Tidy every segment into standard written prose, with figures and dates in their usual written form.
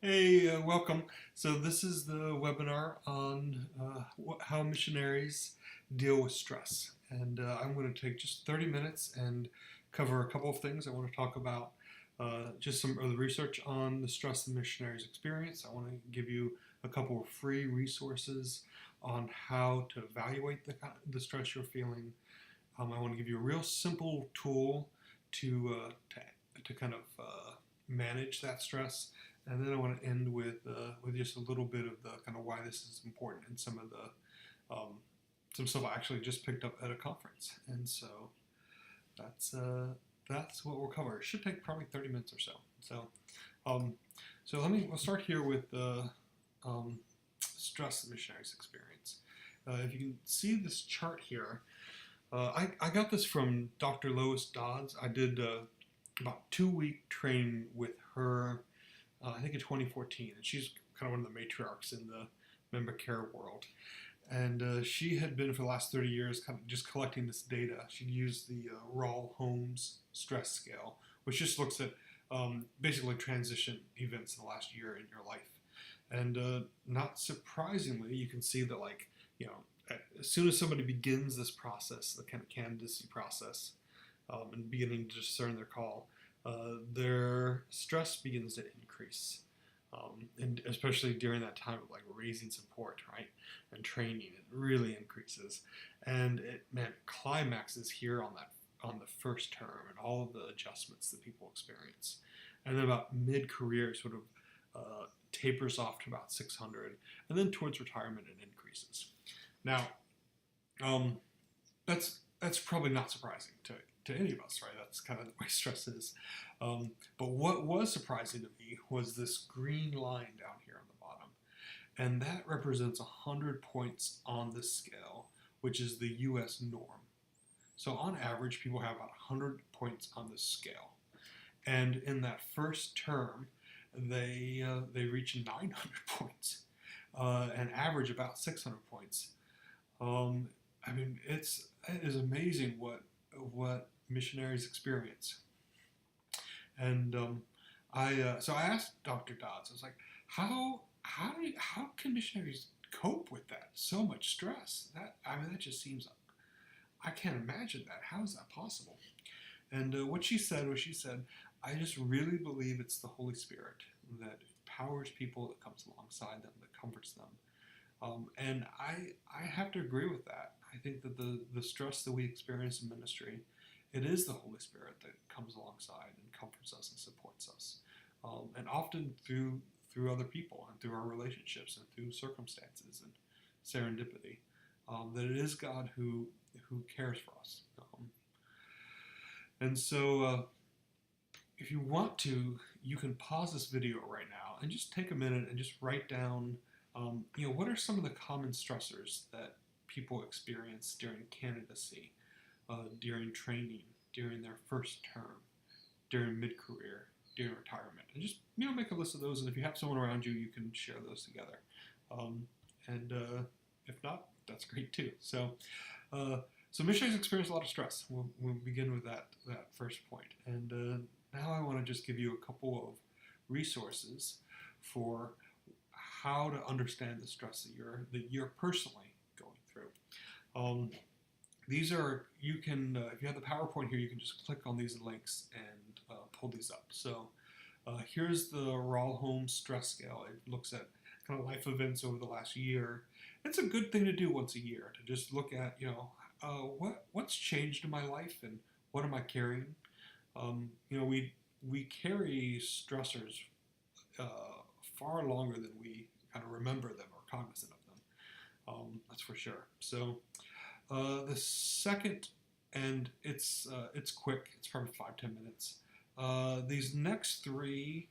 Hey, welcome. So this is the webinar on how missionaries deal with stress. And I'm going to take just 30 minutes and cover a couple of things. I want to talk about just some of the research on the stress the missionaries experience. I want to give you a couple of free resources on how to evaluate the stress you're feeling. I want to give you a real simple tool to kind of manage that stress, and then I want to end with just a little bit of the kind of why this is important and some of the some stuff I actually just picked up at a conference, and so that's uh, that's what we'll cover. It should take probably 30 minutes or so. Um, so we'll start here with the stress the missionaries experience. If you can see this chart here, I got this from Dr. Lois Dodds. I did about 2 week training with her, I think in 2014, and she's kind of one of the matriarchs in the member care world. And she had been for the last 30 years kind of just collecting this data. She'd used the Rawls-Holmes stress scale, which just looks at basically transition events in the last year in your life. And not surprisingly, you can see that, like, you know, as soon as somebody begins this process, the kind of candidacy process, and beginning to discern their call, their stress begins to increase. And especially during that time of like raising support, right, and training, it really increases, and it climaxes here on the first term and all of the adjustments that people experience, and then about mid-career sort of tapers off to about 600, and then towards retirement it increases. Now, um, that's probably not surprising to any of us, right? That's kind of the way stress is. But what was surprising to me was this green line down here on the bottom. And that represents 100 points on this scale, which is the US norm. So on average, people have about 100 points on this scale. And in that first term, they reach 900 points, and average about 600 points. I mean, it is amazing what missionaries experience. And so I asked Dr. Dodds. I was like, how can missionaries cope with that? So much stress. That just seems, I can't imagine that. How is that possible? And what she said was, she said, I just really believe it's the Holy Spirit that empowers people, that comes alongside them, that comforts them. And I have to agree with that. I think that the stress that we experience in ministry, it is the Holy Spirit that comes alongside and comforts us and supports us, and often through other people and through our relationships and through circumstances and serendipity. That it is God who cares for us. And so, if you want to, you can pause this video right now and just take a minute and just write down, what are some of the common stressors that people experience during candidacy, during training, during their first term, during mid-career, during retirement, and just make a list of those. And if you have someone around you, you can share those together. And if not, that's great too. So missionaries experience a lot of stress. We'll begin with that first point. And now I want to just give you a couple of resources for how to understand the stress that you're personally going through. These are, you can, if you have the PowerPoint here, you can just click on these links and pull these up. So here's the Rawls-Holmes stress scale. It looks at kind of life events over the last year. It's a good thing to do once a year, to just look at, what's changed in my life and what am I carrying. We carry stressors far longer than we kind of remember them or cognizant of them. That's for sure. So the second, and it's quick. It's probably 5-10 minutes. These next three,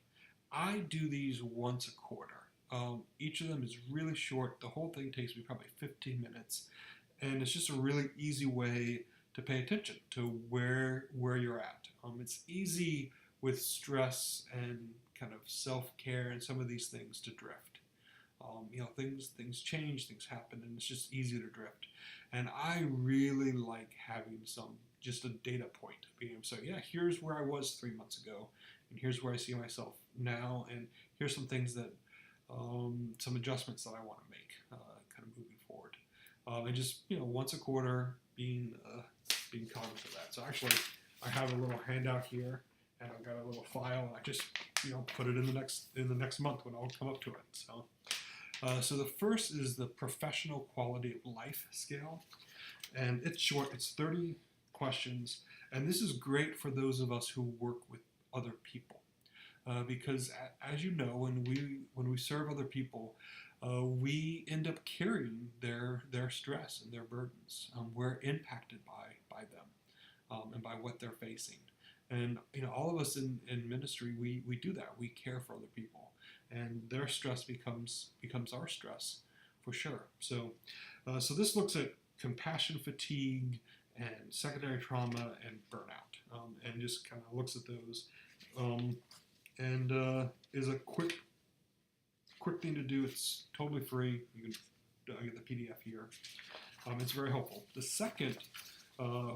I do these once a quarter. Each of them is really short. The whole thing takes me probably 15 minutes, and it's just a really easy way to pay attention to where you're at. It's easy with stress and kind of self-care and some of these things to drift. Things change, things happen, and it's just easy to drift. And I really like having just a data point, being able to say, yeah, here's where I was 3 months ago, and here's where I see myself now, and here's some things that some adjustments that I want to make, kind of moving forward, and just once a quarter being cognizant of that. So actually, I have a little handout here, and I've got a little file, and I just put it in the next month when I'll come up to it. So the first is the professional quality of life scale, and it's short. It's 30 questions, and this is great for those of us who work with other people, because as you know, when we serve other people, we end up carrying their stress and their burdens. We're impacted by them, and by what they're facing. And all of us in ministry, we do that. We care for other people, and their stress becomes our stress, for sure. So this looks at compassion fatigue and secondary trauma and burnout, and just kind of looks at those, and is a quick thing to do. It's totally free. You can get the PDF here. It's very helpful. The second,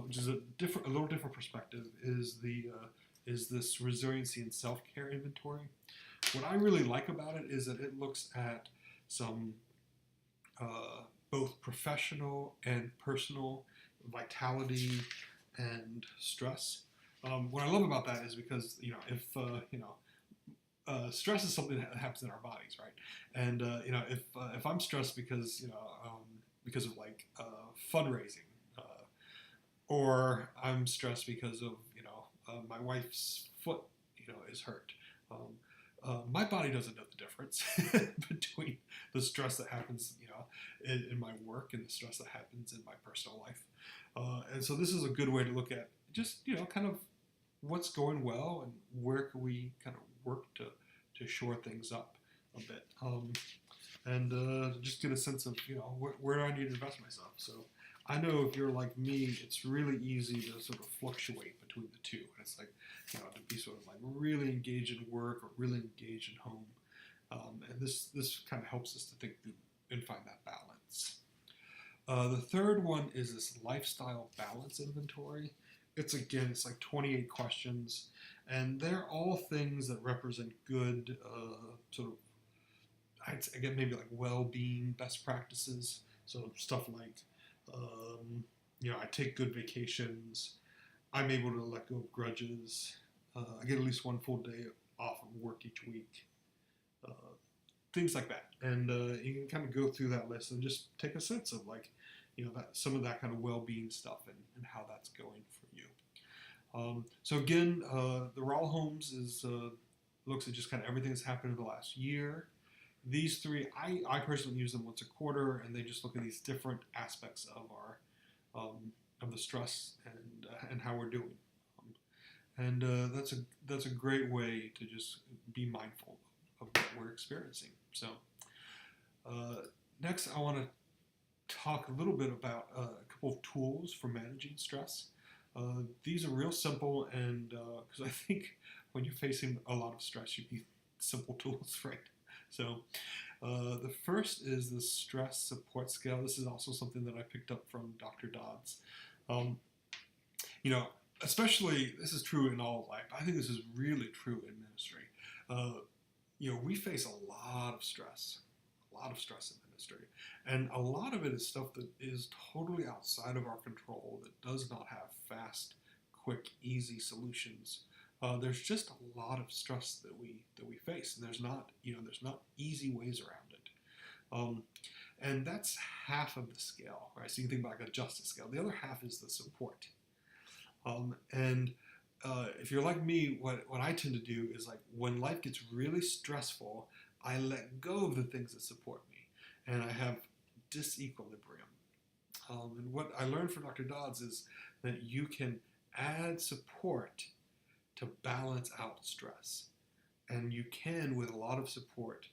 which is a little different perspective, is this resiliency and self-care inventory. What I really like about it is that it looks at some both professional and personal vitality and stress. What I love about that is because if stress is something that happens in our bodies, right? And if I'm stressed because of like fundraising, or I'm stressed because of my wife's foot is hurt. My body doesn't know the difference between the stress that happens in my work and the stress that happens in my personal life. And so this is a good way to look at just kind of what's going well and where can we kind of work to shore things up a bit, and just get a sense of where do I need to invest myself. So I know if you're like me, it's really easy to sort of fluctuate between the two. And it's like to be sort of like really engaged in work or really engaged in home, and this kind of helps us to think through and find that balance. The third one is this lifestyle balance inventory. It's like 28 questions, and they're all things that represent good sort of, again, maybe like well-being best practices. So stuff like, I take good vacations. I'm able to let go of grudges. I get at least one full day off of work each week. Things like that. And you can kind of go through that list and just take a sense of like, that some of that kind of well-being stuff and how that's going for you. So again, the Raw Homes looks at just kind of everything that's happened in the last year. These three, I personally use them once a quarter, and they just look at these different aspects of our of the stress and how we're doing. And that's a great way to just be mindful of what we're experiencing. So next, I want to talk a little bit about a couple of tools for managing stress. These are real simple, and because I think when you're facing a lot of stress, you need simple tools, right? So the first is the stress support scale. This is also something that I picked up from Dr. Dodds. Especially, this is true in all life. I think this is really true in ministry. We face a lot of stress in ministry. And a lot of it is stuff that is totally outside of our control, that does not have fast, quick, easy solutions. There's just a lot of stress that we face, and there's not easy ways around it. And that's half of the scale, right? So you can think about like a justice scale. The other half is the support. And if you're like me, what I tend to do is, like, when life gets really stressful, I let go of the things that support me, and I have disequilibrium. And what I learned from Dr. Dodds is that you can add support to balance out stress, and you can, with a lot of support,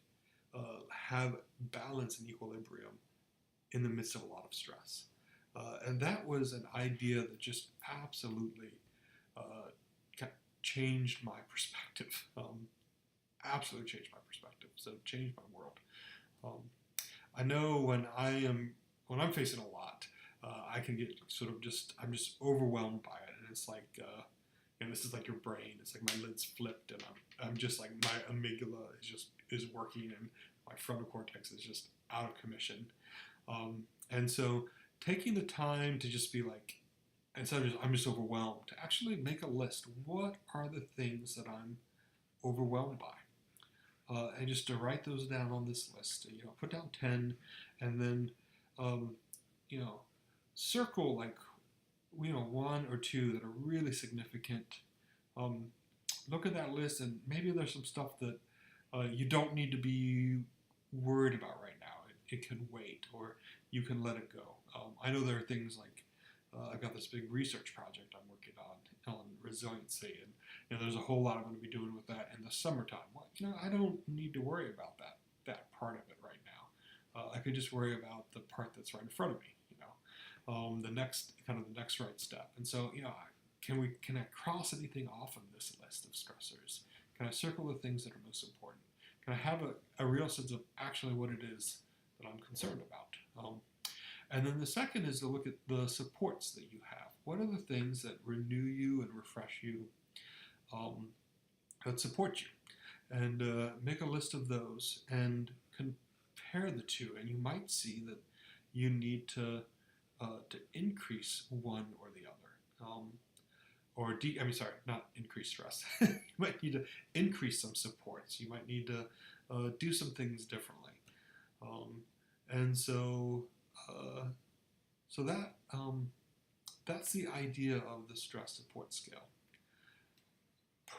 have balance and equilibrium in the midst of a lot of stress. And that was an idea that just absolutely changed my perspective. Absolutely changed my perspective. So changed my world. I know when I'm facing a lot, I can get sort of I'm just overwhelmed by it, and it's like and this is like your brain. It's like my lid's flipped, and I'm just like my amygdala is working, and my frontal cortex is just out of commission. And so taking the time to just be like, instead of I'm just overwhelmed, to actually make a list. What are the things that I'm overwhelmed by? And just to write those down on this list. Put down 10, and then um, you know, circle like one or two that are really significant. Um, Look at that list, and maybe there's some stuff that you don't need to be worried about right now. It can wait, or you can let it go. I know there are things like I've got this big research project I'm working on resiliency, and there's a whole lot I'm going to be doing with that in the summertime. Well, I don't need to worry about that part of it right now. I could just worry about the part that's right in front of me. The next right step. And so can I cross anything off of this list of stressors? Can I circle the things that are most important? Can I have a real sense of actually what it is that I'm concerned about? And then the second is to look at the supports that you have. What are the things that renew you and refresh you, that support you? And make a list of those and compare the two. And you might see that you need to increase one or the other. Not increase stress. You might need to increase some supports. You might need to do some things differently. And so that's the idea of the stress support scale.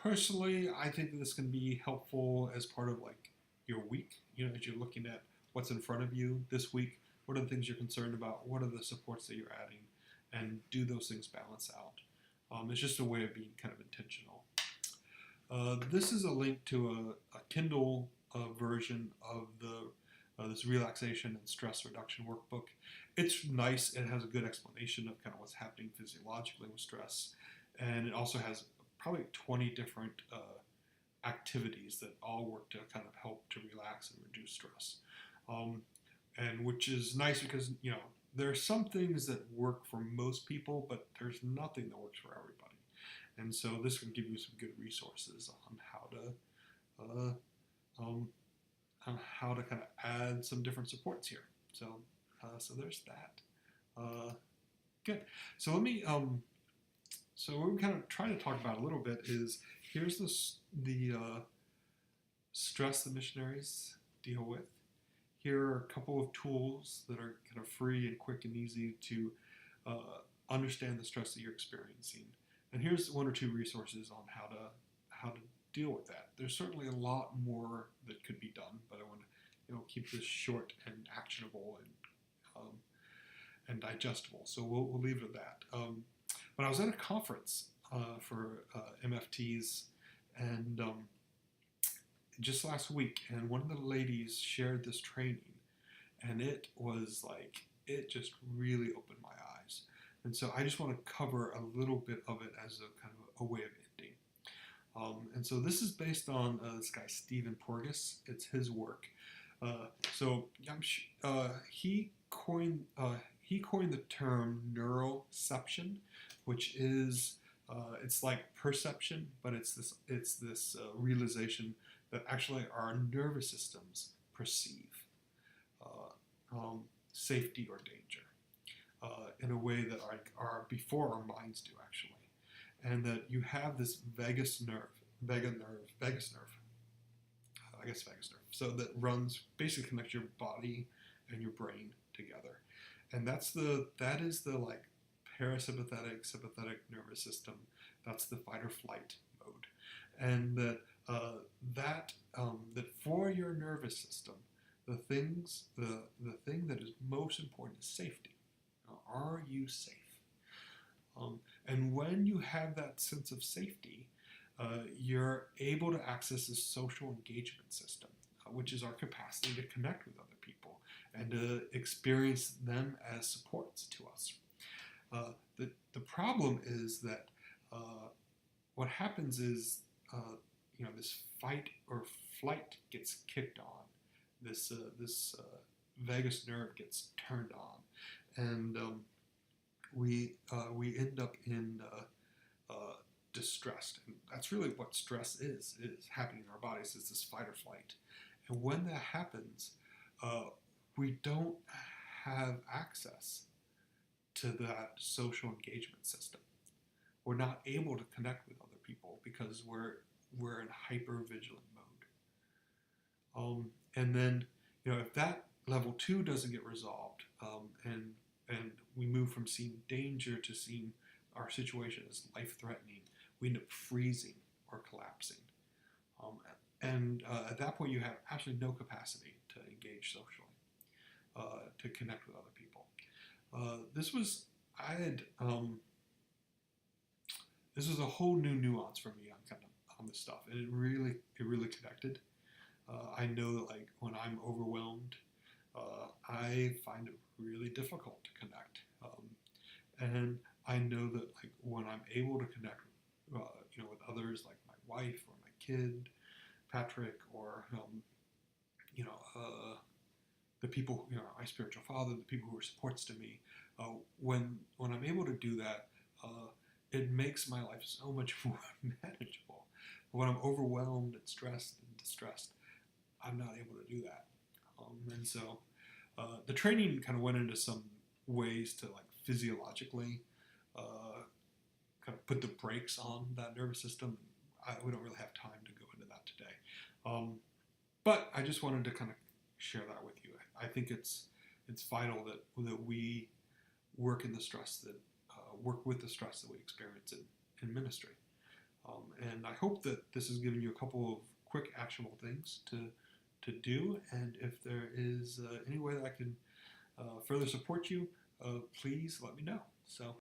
Personally, I think that this can be helpful as part of like your week. As you're looking at what's in front of you this week, what are the things you're concerned about? What are the supports that you're adding? And do those things balance out? It's just a way of being kind of intentional. This is a link to a Kindle version of this relaxation and stress reduction workbook. It's nice. It has a good explanation of kind of what's happening physiologically with stress. And it also has probably 20 different activities that all work to kind of help to relax and reduce stress. And which is nice because, there are some things that work for most people, but there's nothing that works for everybody. And so this can give you some good resources on how to kind of add some different supports here. So there's that. Good. So let me. So what we kind of try to talk about a little bit is here's the stress that missionaries deal with. Here are a couple of tools that are kind of free and quick and easy to understand the stress that you're experiencing. And here's one or two resources on how to deal with that. There's certainly a lot more that could be done, but I want to keep this short and actionable and digestible. So we'll leave it at that. But I was at a conference for MFTs and just last week, and one of the ladies shared this training, and it just really opened my eyes. And so I just want to cover a little bit of it as a kind of a way of ending. And so this is based on this guy Stephen Porges. It's his work. He coined the term neuroception, which is it's like perception, but it's this realization that actually our nervous systems perceive safety or danger in a way that are before our minds do actually, and that you have this vagus nerve, so that basically connects your body and your brain together, and that is the like parasympathetic, sympathetic nervous system. That's the fight or flight mode, and that for your nervous system, the thing that is most important is safety. Are you safe? And when you have that sense of safety, you're able to access this social engagement system, which is our capacity to connect with other people and to experience them as supports to us. The problem is that what happens is this fight or flight gets kicked on. This vagus nerve gets turned on, and we end up in distressed. And that's really what stress is happening in our bodies, is this fight or flight. And when that happens, uh, we don't have access to that social engagement system. We're not able to connect with other people because we're in hyper vigilant mode. And then, if that level 2 doesn't get resolved, and we move from seeing danger to seeing our situation as life threatening, we end up freezing or collapsing. And at that point, you have absolutely no capacity to engage socially, to connect with other people. This was I had This was a whole new nuance for me on this stuff, and it really connected. I know that, like, when I'm overwhelmed, I find it really difficult to connect, and I know that, like, when I'm able to connect, with others, like my wife or my kid, Patrick, or the people, my spiritual father, the people who are supports to me, when I'm able to do that, it makes my life so much more manageable. But when I'm overwhelmed and stressed and distressed, I'm not able to do that. And so the training kind of went into some ways to, like, physiologically kind of put the brakes on that nervous system. We don't really have time to go into that today. But I just wanted to kind of share that with you. I think it's vital that we work in the stress that work with the stress that we experience in ministry. And I hope that this has given you a couple of quick actionable things to do. And if there is any way that I can further support you, please let me know. So